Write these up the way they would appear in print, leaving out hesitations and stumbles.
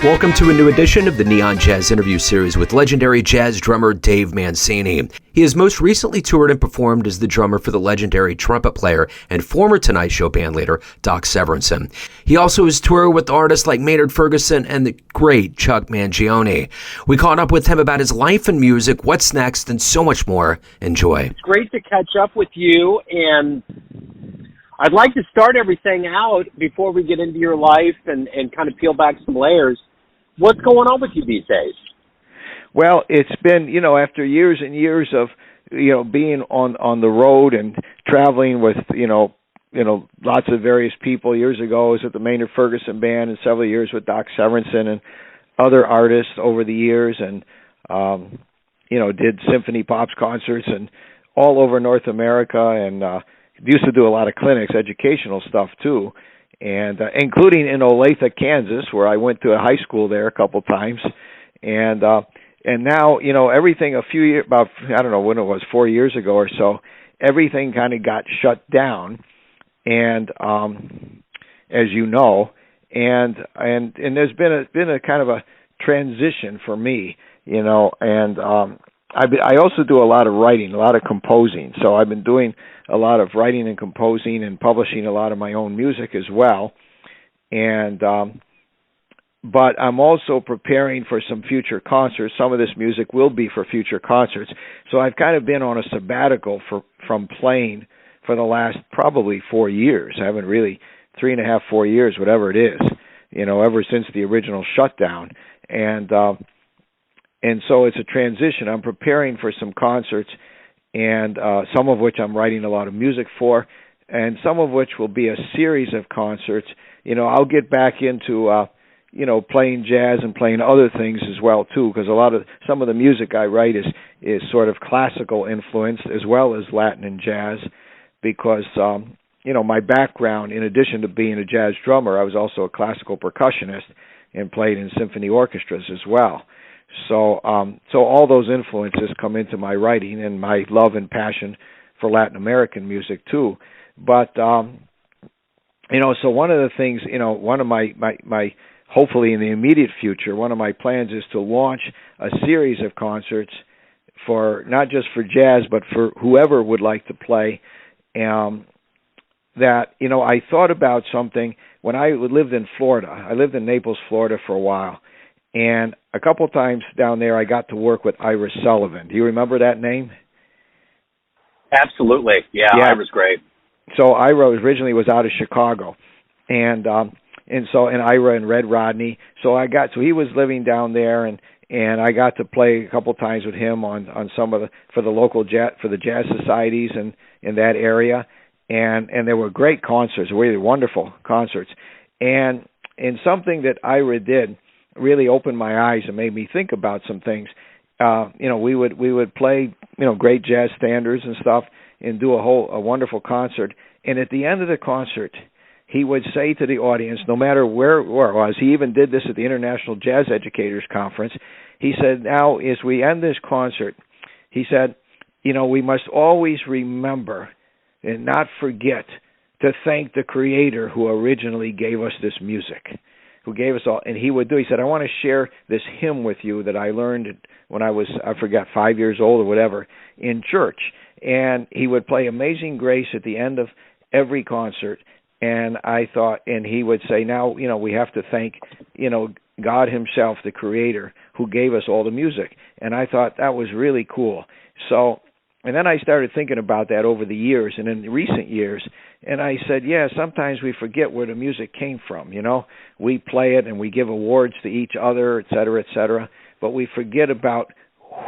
Welcome to a new edition of the Neon Jazz interview series with legendary jazz drummer Dave Mancini. He has most recently toured and performed as the drummer for the legendary trumpet player and former Tonight Show bandleader Doc Severinsen. He also has toured with artists like Maynard Ferguson and the great Chuck Mangione. We caught up with him about his life and music, what's next, and so much more. Enjoy. It's great to catch up with you, and I'd like to start everything out before we get into your life and kind of peel back some layers. What's going on with you these days? Well, it's been, after years and years of, being on the road and traveling with, lots of various people. Years ago, I was at the Maynard Ferguson band, and several years with Doc Severinsen and other artists over the years, and, did symphony pops concerts and all over North America, and used to do a lot of clinics, educational stuff too. And including in Olathe, Kansas, where I went to a high school there a couple times, and now everything about I don't know when it was 4 years ago or so, everything kind of got shut down, and as you know, and there's been a kind of a transition for me, and I also do a lot of writing, a lot of composing, so I've been doing a lot of writing and composing and publishing a lot of my own music as well. And but I'm also preparing for some future concerts. Some of this music will be for future concerts. So I've kind of been on a sabbatical from playing for the last probably 4 years. I haven't really, 3.5, 4 years, whatever it is, ever since the original shutdown. And so it's a transition. I'm preparing for some concerts, and some of which I'm writing a lot of music for, and some of which will be a series of concerts. I'll get back into, playing jazz and playing other things as well, too, because some of the music I write is sort of classical influenced as well as Latin and jazz, because, my background, in addition to being a jazz drummer, I was also a classical percussionist and played in symphony orchestras as well. So all those influences come into my writing and my love and passion for Latin American music too. But so one of the things, one of my hopefully in the immediate future, one of my plans is to launch a series of concerts for not just for jazz but for whoever would like to play. That I thought about something when I lived in Florida. I lived in Naples, Florida for a while. And a couple times down there, I got to work with Ira Sullivan. Do you remember that name? Absolutely. Yeah. Ira's great. So Ira originally was out of Chicago, and Ira and Red Rodney. So he was living down there, and I got to play a couple times with him on some of for the local jazz societies in that area, and there were great concerts, really wonderful concerts, and something that Ira did really opened my eyes and made me think about some things. We would play, great jazz standards and stuff and do a wonderful concert. And at the end of the concert, he would say to the audience, no matter where it was, he even did this at the International Jazz Educators Conference, he said, now as we end this concert, he said, we must always remember and not forget to thank the Creator who originally gave us this music, who gave us all. And he said, I want to share this hymn with you that I learned when I was, 5 years old or whatever, in church. And he would play Amazing Grace at the end of every concert. And I thought, and he would say, now, we have to thank, God himself, the Creator, who gave us all the music. And I thought that was really cool. So, and then I started thinking about that over the years and in recent years, and I said, yeah, sometimes we forget where the music came from, We play it and we give awards to each other, et cetera, but we forget about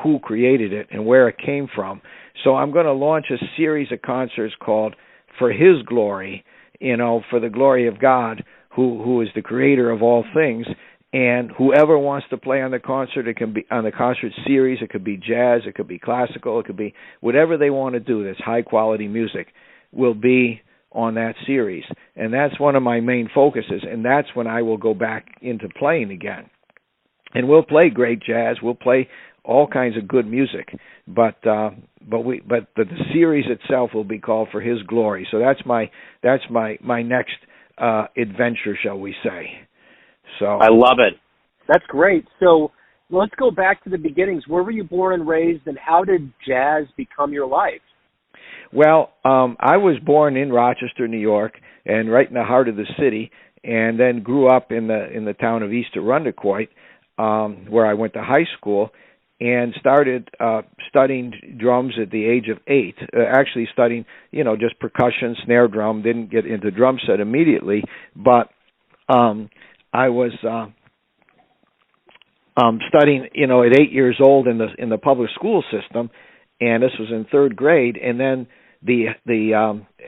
who created it and where it came from. So I'm going to launch a series of concerts called For His Glory, for the glory of God, who is the creator of all things. And whoever wants to play on the concert, it can be on the concert series, it could be jazz, it could be classical, it could be whatever they want to do that's high-quality music will be on that series. And that's one of my main focuses, and that's when I will go back into playing again. And we'll play great jazz, we'll play all kinds of good music, but the series itself will be called For His Glory. So that's my next adventure, shall we say. So I love it. That's great. So let's go back to the beginnings. Where were you born and raised, and how did jazz become your life? Well, I was born in Rochester, New York, and right in the heart of the city, and then grew up in the town of East Arundecoit, where I went to high school, and started studying drums at the age of 8. Actually studying, just percussion, snare drum. Didn't get into drum set immediately, but I was studying, at 8 years old in the public school system, and this was in third grade. And then the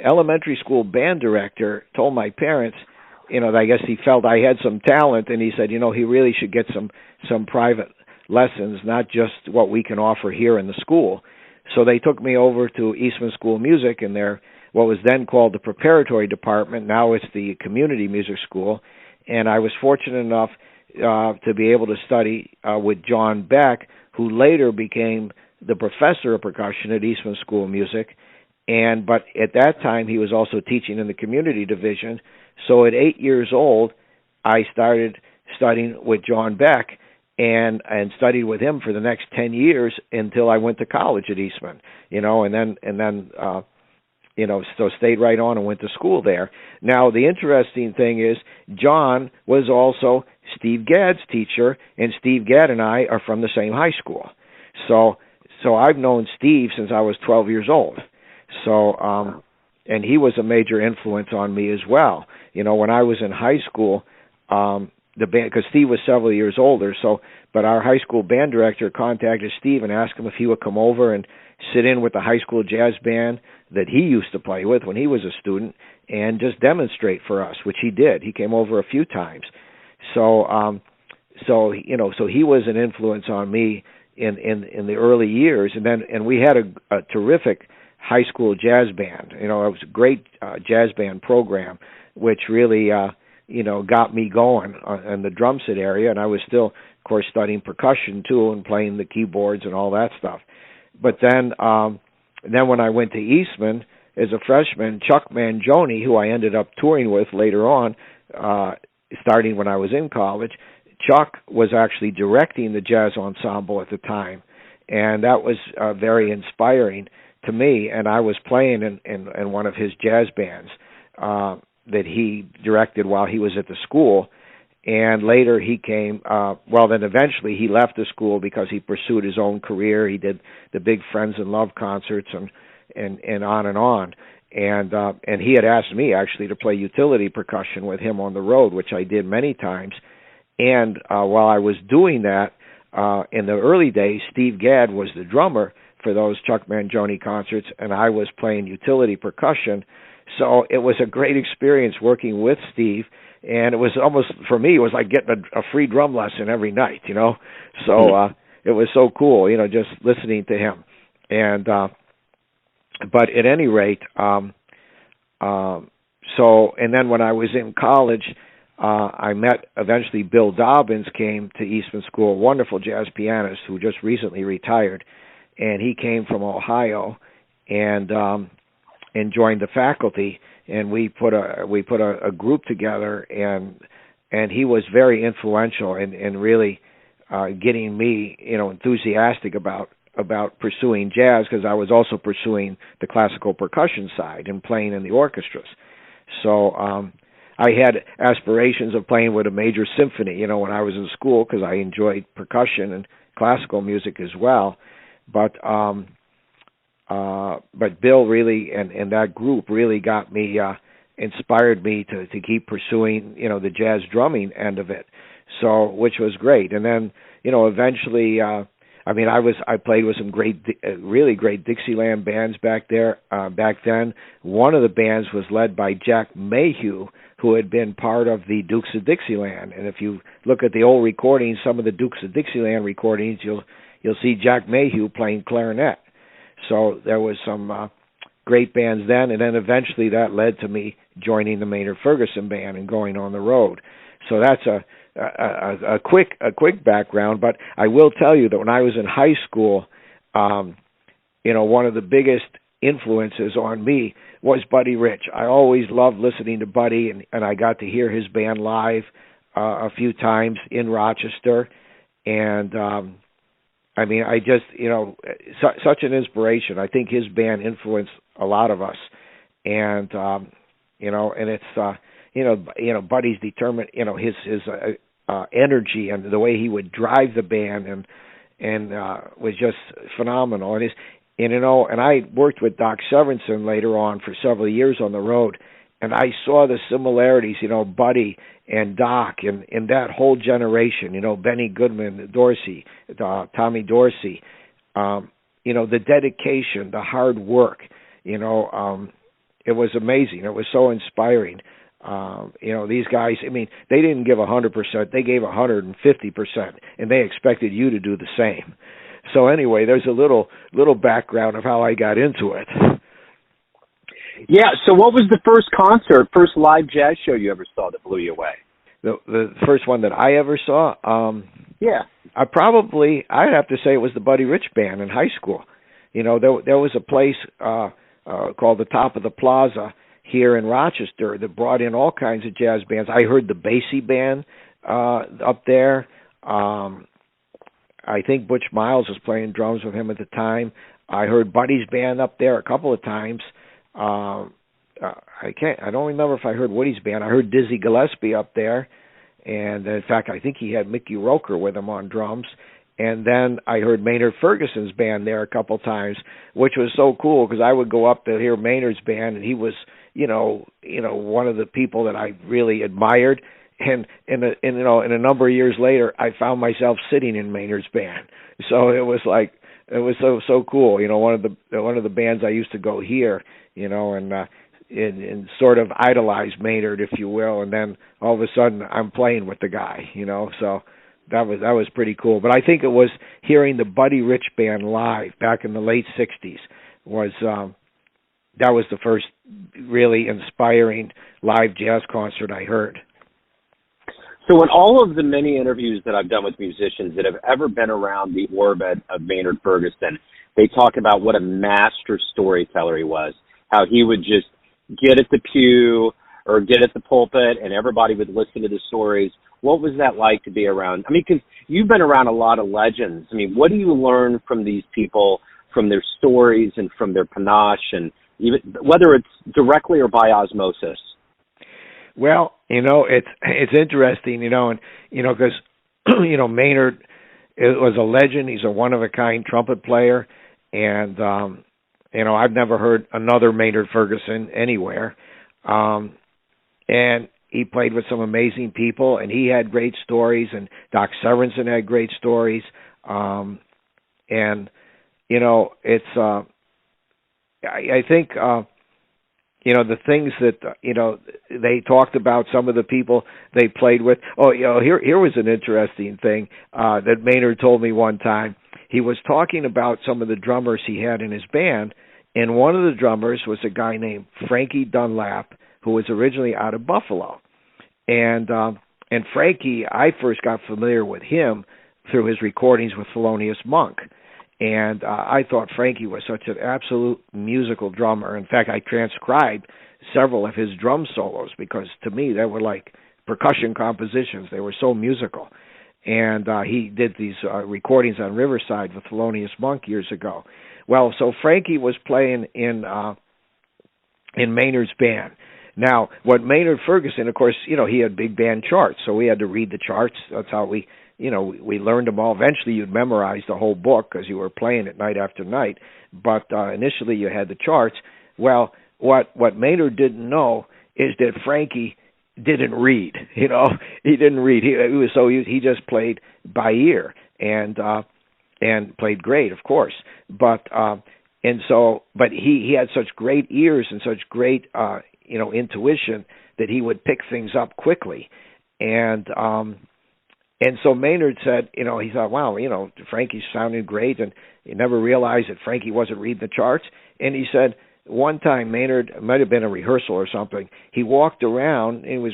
elementary school band director told my parents, that I guess he felt I had some talent, and he said, he really should get some private lessons, not just what we can offer here in the school. So they took me over to Eastman School of Music in their what was then called the preparatory department. Now it's the community music school, and I was fortunate enough to be able to study with John Beck, who later became the professor of percussion at Eastman School of Music. But at that time, he was also teaching in the community division. So at 8 years old, I started studying with John Beck and studied with him for the next 10 years until I went to college at Eastman, so stayed right on and went to school there. Now, the interesting thing is John was also Steve Gadd's teacher, and Steve Gadd and I are from the same high school. So I've known Steve since I was 12 years old. So, and he was a major influence on me as well. When I was in high school, the band, because Steve was several years older, but our high school band director contacted Steve and asked him if he would come over and sit in with the high school jazz band that he used to play with when he was a student and just demonstrate for us, which he did. He came over a few times. So he was an influence on me in the early years, and we had a terrific high school jazz band. It was a great jazz band program, which really got me going in the drum set area, and I was still, of course, studying percussion too and playing the keyboards and all that stuff. But then when I went to Eastman as a freshman, Chuck Mangione, who I ended up touring with later on, starting when I was in college, Chuck was actually directing the jazz ensemble at the time, and that was very inspiring to me. And I was playing in one of his jazz bands that he directed while he was at the school. And later he came, then eventually he left the school because he pursued his own career. He did the big Friends in Love concerts and on and on. And he had asked me actually to play utility percussion with him on the road, which I did many times. And while I was doing that, in the early days, Steve Gadd was the drummer for those Chuck Mangione concerts, and I was playing utility percussion. So it was a great experience working with Steve, and it was almost, for me, it was like getting a free drum lesson every night, So it was so cool, just listening to him. And but at any rate, and then when I was in college, I met eventually Bill Dobbins came to Eastman School, a wonderful jazz pianist who just recently retired, and he came from Ohio and joined the faculty, and we put a group together, and he was very influential in really getting me enthusiastic about pursuing jazz, because I was also pursuing the classical percussion side and playing in the orchestras. So I had aspirations of playing with a major symphony, when I was in school, because I enjoyed percussion and classical music as well. But Bill really and that group really got me, inspired me to keep pursuing, the jazz drumming end of it. So, which was great. And then, eventually, I played with some really great Dixieland bands back then. One of the bands was led by Jack Mayhew, who had been part of the Dukes of Dixieland. And if you look at the old recordings, some of the Dukes of Dixieland recordings, you'll see Jack Mayhew playing clarinet. So there was some great bands then, and then eventually that led to me joining the Maynard Ferguson band and going on the road. So that's a quick background, but I will tell you that when I was in high school, one of the biggest influences on me was Buddy Rich. I always loved listening to Buddy, and I got to hear his band live a few times in Rochester, and I mean, I just, such an inspiration. I think his band influenced a lot of us, and and it's Buddy's determined, his energy and the way he would drive the band and was just phenomenal. And I worked with Doc Severinsen later on for several years on the road, and I saw the similarities, Buddy and Doc and that whole generation, Benny Goodman, Dorsey, Tommy Dorsey, the dedication, the hard work, it was amazing. It was so inspiring. These guys, I mean, they didn't give 100%, they gave 150%, and they expected you to do the same. So anyway, there's a little background of how I got into it. Yeah, so what was the first live jazz show you ever saw that blew you away? The first one that I ever saw? Yeah. I'd have to say it was the Buddy Rich Band in high school. There was a place called the Top of the Plaza here in Rochester that brought in all kinds of jazz bands. I heard the Basie Band up there. I think Butch Miles was playing drums with him at the time. I heard Buddy's band up there a couple of times. I don't remember if I heard Woody's band. I heard Dizzy Gillespie up there, and in fact, I think he had Mickey Roker with him on drums. And then I heard Maynard Ferguson's band there a couple of times, which was so cool because I would go up to hear Maynard's band, and he was, one of the people that I really admired. And a number of years later, I found myself sitting in Maynard's band. So it was so cool. One of the bands I used to go hear, and sort of idolize Maynard, if you will. And then all of a sudden, I'm playing with the guy. So that was pretty cool. But I think it was hearing the Buddy Rich Band live back in the late '60s that was the first really inspiring live jazz concert I heard. So in all of the many interviews that I've done with musicians that have ever been around the orbit of Maynard Ferguson, they talk about what a master storyteller he was, how he would just get at the pew or get at the pulpit and everybody would listen to the stories. What was that like to be around? I mean, because you've been around a lot of legends. I mean, what do you learn from these people, from their stories and from their panache, and even whether it's directly or by osmosis? Well, it's interesting, because, Maynard was a legend. He's a one-of-a-kind trumpet player, and, I've never heard another Maynard Ferguson anywhere. And he played with some amazing people, and he had great stories, and Doc Severinsen had great stories. It's, I think, the things that, they talked about, some of the people they played with. Oh, here was an interesting thing that Maynard told me one time. He was talking about some of the drummers he had in his band, and one of the drummers was a guy named Frankie Dunlap, who was originally out of Buffalo. And Frankie, I first got familiar with him through his recordings with Thelonious Monk. And I thought Frankie was such an absolute musical drummer. In fact, I transcribed several of his drum solos because to me they were like percussion compositions. They were so musical. And he did these recordings on Riverside with Thelonious Monk years ago. Well, so Frankie was playing in Maynard's band. Now, what Maynard Ferguson, of course, he had big band charts, so we had to read the charts. That's how we learned them all. Eventually, you'd memorize the whole book because you were playing it night after night. But initially, you had the charts. Well, what Maynard didn't know is that Frankie didn't read. He didn't read. He just played by ear and played great, of course. But he had such great ears and such great intuition that he would pick things up quickly. And so Maynard said, he thought, wow, Frankie sounded great, and he never realized that Frankie wasn't reading the charts. And he said, one time Maynard, it might have been a rehearsal or something, he was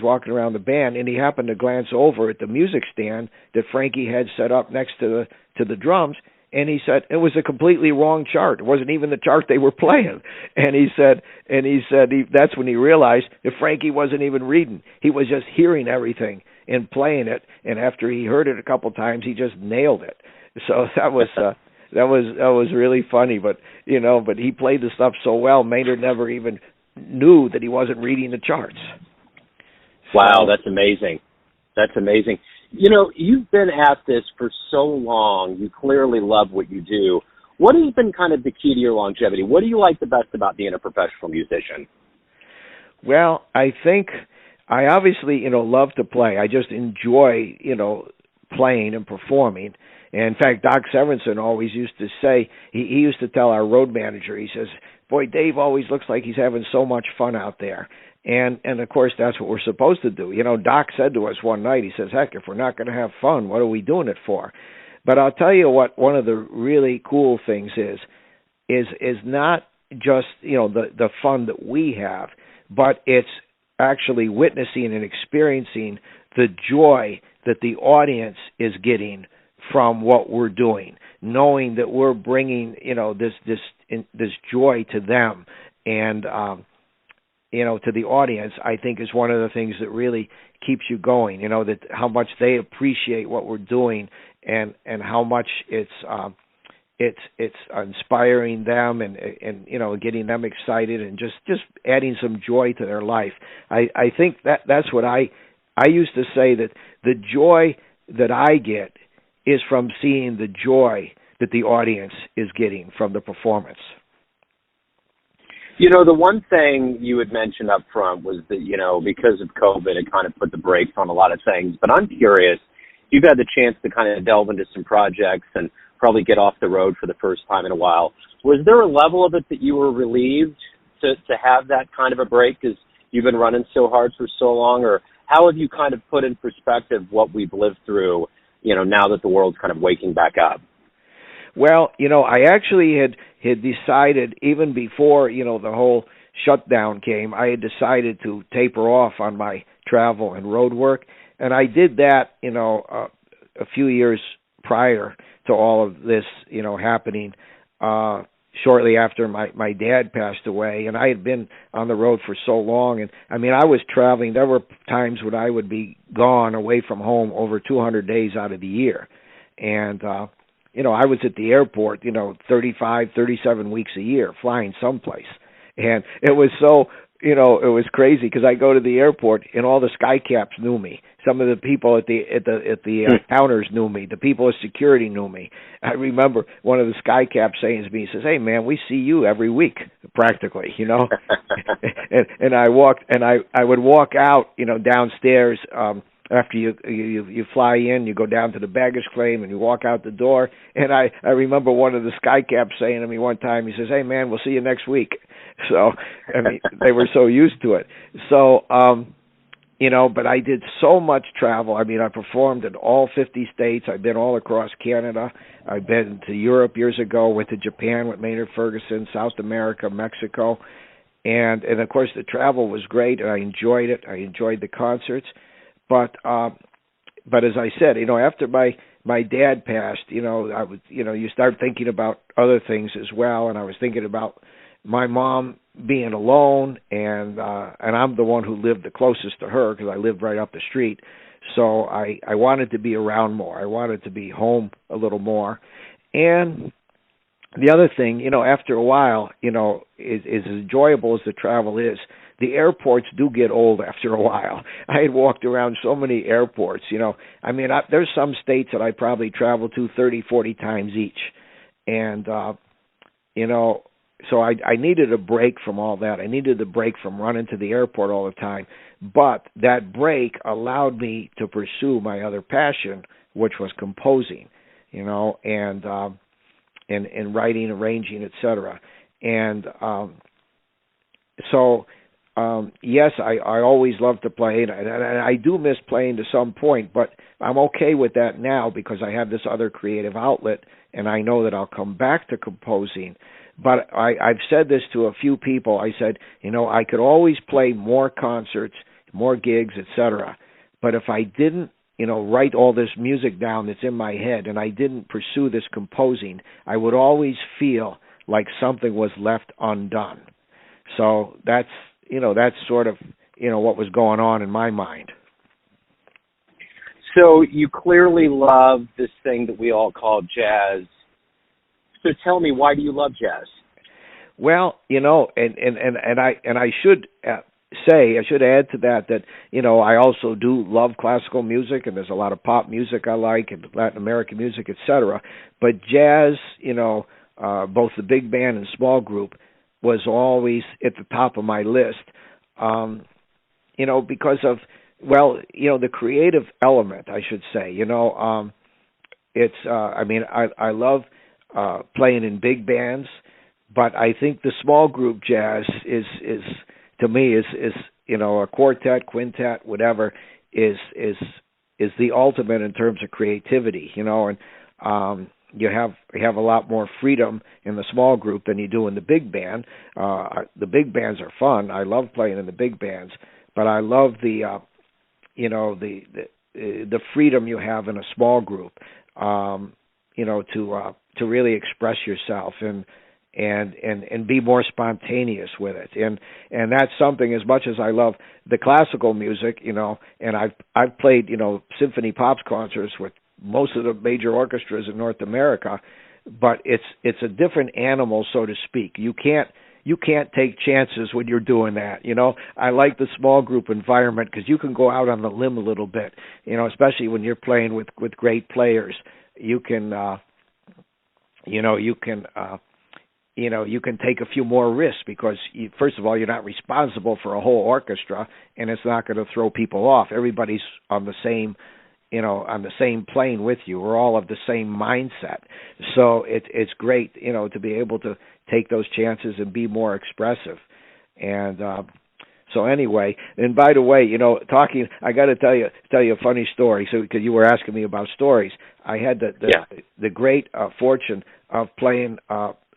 walking around the band, and he happened to glance over at the music stand that Frankie had set up next to the drums, and he said it was a completely wrong chart. It wasn't even the chart they were playing. And he said that's when he realized that Frankie wasn't even reading. He was just hearing everything. in playing it, and after he heard it a couple times, he just nailed it. So that was really funny. But but he played the stuff so well, Maynard never even knew that he wasn't reading the charts. Wow, that's amazing. That's amazing. You've been at this for so long. You clearly love what you do. What has been kind of the key to your longevity? What do you like the best about being a professional musician? Well, I think I obviously, love to play. I just enjoy, playing and performing. And in fact, Doc Severinsen always used to say, he used to tell our road manager, he says, boy, Dave always looks like he's having so much fun out there. And of course, that's what we're supposed to do. Doc said to us one night, he says, heck, if we're not going to have fun, what are we doing it for? But I'll tell you what, one of the really cool things is not just, the fun that we have, but it's actually witnessing and experiencing the joy that the audience is getting from what we're doing, knowing that we're bringing, this joy to them and, to the audience, I think is one of the things that really keeps you going, that how much they appreciate what we're doing and how much it's inspiring them and getting them excited and just adding some joy to their life. I think that's what I used to say, that the joy that I get is from seeing the joy that the audience is getting from the performance. The one thing you had mentioned up front was that, because of COVID, it kind of put the brakes on a lot of things. But I'm curious, you've had the chance to kind of delve into some projects and probably get off the road for the first time in a while. Was there a level of it that you were relieved to have that kind of a break because you've been running so hard for so long? Or how have you kind of put in perspective what we've lived through, now that the world's kind of waking back up? Well, I actually had decided even before, the whole shutdown came, I had decided to taper off on my travel and road work. And I did that, a few years prior to all of this, happening, shortly after my dad passed away. And I had been on the road for so long. And I mean, I was traveling. There were times when I would be gone away from home over 200 days out of the year. And, I was at the airport, 35, 37 weeks a year flying someplace. And it was so, it was crazy because I go to the airport and all the sky caps knew me. Some of the people at the counters knew me. The people at security knew me. I remember one of the sky caps saying to me, he says, "Hey man, we see you every week practically, and I would walk out, downstairs, after you fly in, you go down to the baggage claim and you walk out the door. And I remember one of the sky caps saying to me one time, he says, "Hey man, we'll see you next week." So, I mean, they were so used to it. So, but I did so much travel. I mean, I performed in all 50 states. I've been all across Canada. I've been to Europe years ago, went to Japan with Maynard Ferguson, South America, Mexico. And of course the travel was great and I enjoyed it. I enjoyed the concerts. But as I said, after my dad passed, I was, you start thinking about other things as well. And I was thinking about my mom being alone, and I'm the one who lived the closest to her because I lived right up the street. So I wanted to be around more. I wanted to be home a little more. And the other thing, after a while, is as enjoyable as the travel is, the airports do get old after a while. I had walked around so many airports, I mean, there's some states that I probably traveled to 30, 40 times each. And, so I needed a break from all that. I needed a break from running to the airport all the time. But that break allowed me to pursue my other passion, which was composing, and writing, arranging, etc. And yes, I always loved to play, and I do miss playing to some point, but I'm okay with that now because I have this other creative outlet, and I know that I'll come back to composing. But I've said this to a few people. I said, I could always play more concerts, more gigs, etc. But if I didn't, write all this music down that's in my head, and I didn't pursue this composing, I would always feel like something was left undone. So that's sort of, what was going on in my mind. So you clearly love this thing that we all call jazz. So tell me, why do you love jazz? Well, and I should say, I should add to that I also do love classical music, and there's a lot of pop music I like, and Latin American music, etc. But jazz, both the big band and small group, was always at the top of my list. Because of the creative element, I should say. It's I love playing in big bands, but I think the small group jazz is to me is a quartet, quintet, whatever is the ultimate in terms of creativity, and you have a lot more freedom in the small group than you do in the big band. The big bands are fun. I love playing in the big bands, but I love the freedom you have in a small group, to really express yourself and be more spontaneous with it. And that's something, as much as I love the classical music, and I've played, symphony pops concerts with most of the major orchestras in North America, but it's a different animal, so to speak. You can't take chances when you're doing that. I like the small group environment because you can go out on the limb a little bit, especially when you're playing with great players. You can you can take a few more risks because, first of all, you're not responsible for a whole orchestra, and it's not going to throw people off. Everybody's on the same plane with you. We're all of the same mindset. So it's great, to be able to take those chances and be more expressive. And so anyway, and by the way, I got to tell you a funny story. So because you were asking me about stories, I had the great fortune of playing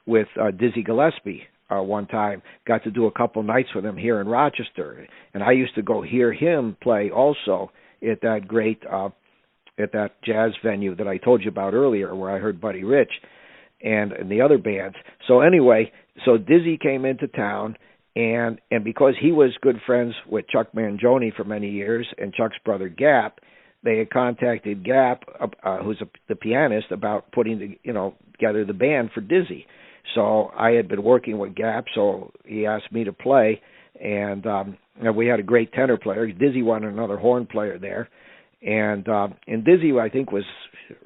with Dizzy Gillespie one time. Got to do a couple nights with him here in Rochester, and I used to go hear him play also at that great at that jazz venue that I told you about earlier, where I heard Buddy Rich and the other bands. So anyway, so Dizzy came into town, and because he was good friends with Chuck Mangione for many years and Chuck's brother Gap, they had contacted Gap, who's the pianist, about putting together the band for Dizzy. So I had been working with Gap, so he asked me to play, and we had a great tenor player. Dizzy wanted another horn player there, and Dizzy, I think, was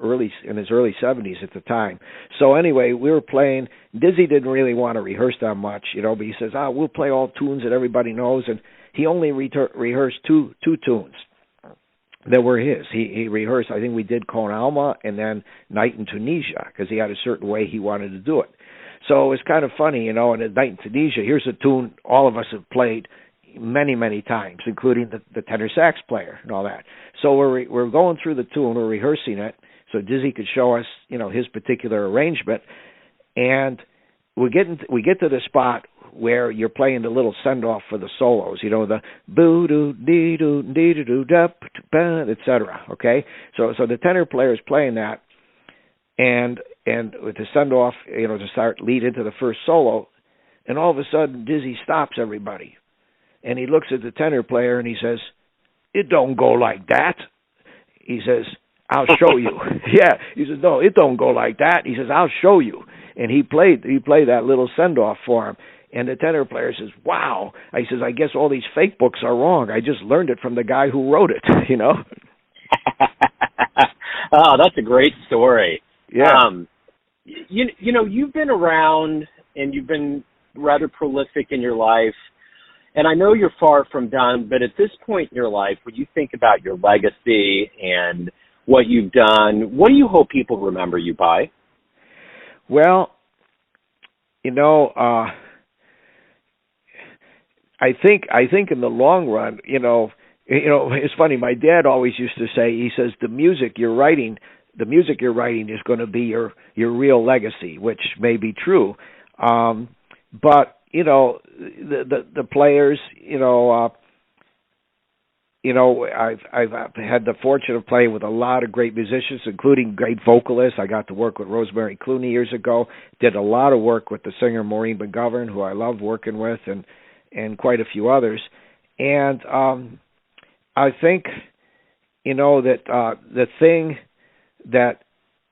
in his early 70s at the time. So anyway, we were playing. Dizzy didn't really want to rehearse that much, but he says, we'll play all tunes that everybody knows, and he only rehearsed two tunes that were his. He rehearsed, I think we did Con Alma and then Night in Tunisia, because he had a certain way he wanted to do it. So it was kind of funny, and at Night in Tunisia, here's a tune all of us have played many, many times, including the tenor sax player and all that. So we're going through the tune, we're rehearsing it, so Dizzy could show us, his particular arrangement, and we get to the spot where you're playing the little send-off for the solos, the boo-doo-dee-doo-dee-doo-doo-dup, etc., okay? So the tenor player is playing that, and with the send-off, to start lead into the first solo, and all of a sudden Dizzy stops everybody, and he looks at the tenor player and he says, "It don't go like that." He says, "I'll show you." Yeah, he says, "No, it don't go like that." He says, "I'll show you." And he played that little send-off for him. And the tenor player says, "Wow." He says, "I guess all these fake books are wrong. I just learned it from the guy who wrote it." Oh, that's a great story. Yeah. You've been around and you've been rather prolific in your life, and I know you're far from done, but at this point in your life, when you think about your legacy and what you've done, what do you hope people remember you by? Well, I think in the long run, it's funny. My dad always used to say, he says, the music you're writing is going to be your real legacy, which may be true. But the players, I've had the fortune of playing with a lot of great musicians, including great vocalists. I got to work with Rosemary Clooney years ago. Did a lot of work with the singer Maureen McGovern, who I love working with, and quite a few others. And I think that the thing that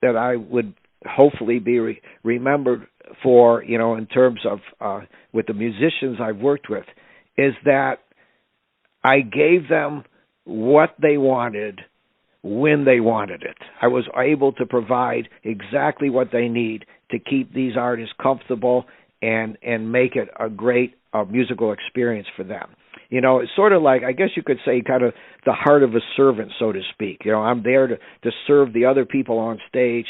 I would hopefully be remembered for, in terms of with the musicians I've worked with, is that I gave them what they wanted when they wanted it. I was able to provide exactly what they need to keep these artists comfortable and make it a great musical experience for them. It's sort of like, I guess you could say, kind of the heart of a servant, so to speak. I'm there to serve the other people on stage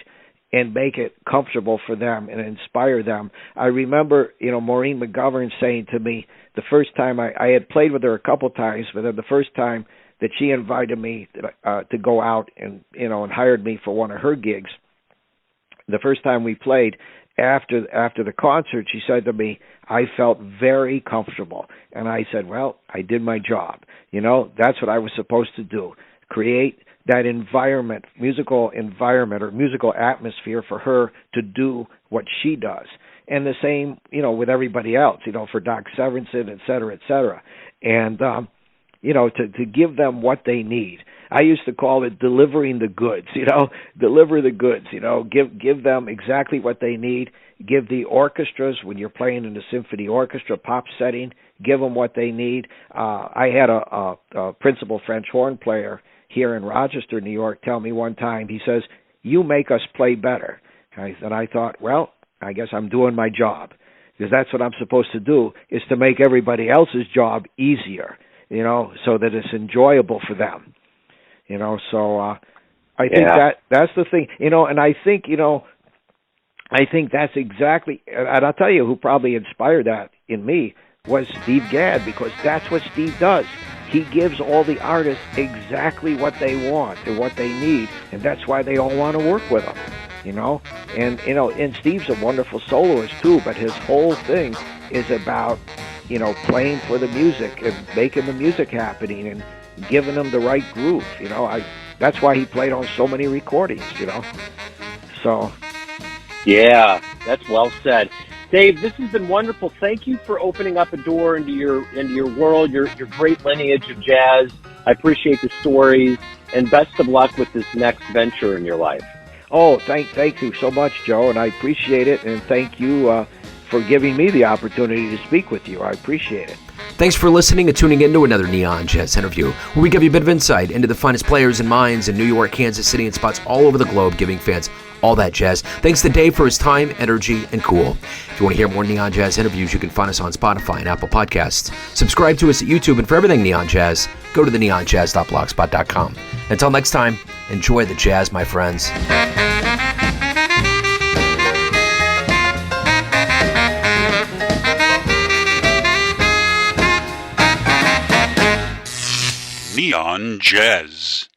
and make it comfortable for them and inspire them. I remember, Maureen McGovern saying to me the first time I had played with her a couple times, but then the first time that she invited me to go out and hired me for one of her gigs, the first time we played, after the concert, she said to me, I felt very comfortable. And I said, well, I did my job. That's what I was supposed to do, create that environment, musical environment or musical atmosphere for her to do what she does. And the same, with everybody else, for Doc Severinsen, et cetera, and, to give them what they need. I used to call it delivering the goods, deliver the goods, give them exactly what they need. Give the orchestras, when you're playing in a symphony orchestra, pop setting, give them what they need. I had a principal French horn player here in Rochester, New York, tell me one time, he says, you make us play better. And I thought, well, I guess I'm doing my job, because that's what I'm supposed to do, is to make everybody else's job easier, so that it's enjoyable for them. So I think that's the thing, and I think that's exactly, and I'll tell you who probably inspired that in me was Steve Gadd, because that's what Steve does. He gives all the artists exactly what they want and what they need, and that's why they all want to work with him, and Steve's a wonderful soloist too, but his whole thing is about, playing for the music and making the music happening and giving them the right groove, that's why he played on so many recordings, so. Yeah, that's well said. Dave, this has been wonderful. Thank you for opening up a door into your world, your great lineage of jazz. I appreciate the stories, and best of luck with this next venture in your life. Oh, thank you so much, Joe, and I appreciate it, and thank you for giving me the opportunity to speak with you. I appreciate it. Thanks for listening and tuning in to another Neon Jazz interview, where we give you a bit of insight into the finest players and minds in New York, Kansas City, and spots all over the globe, giving fans all that jazz. Thanks to Dave for his time, energy, and cool. If you want to hear more Neon Jazz interviews, you can find us on Spotify and Apple Podcasts. Subscribe to us at YouTube, and for everything Neon Jazz, go to theneonjazz.blogspot.com. Until next time, enjoy the jazz, my friends. Neon Jazz.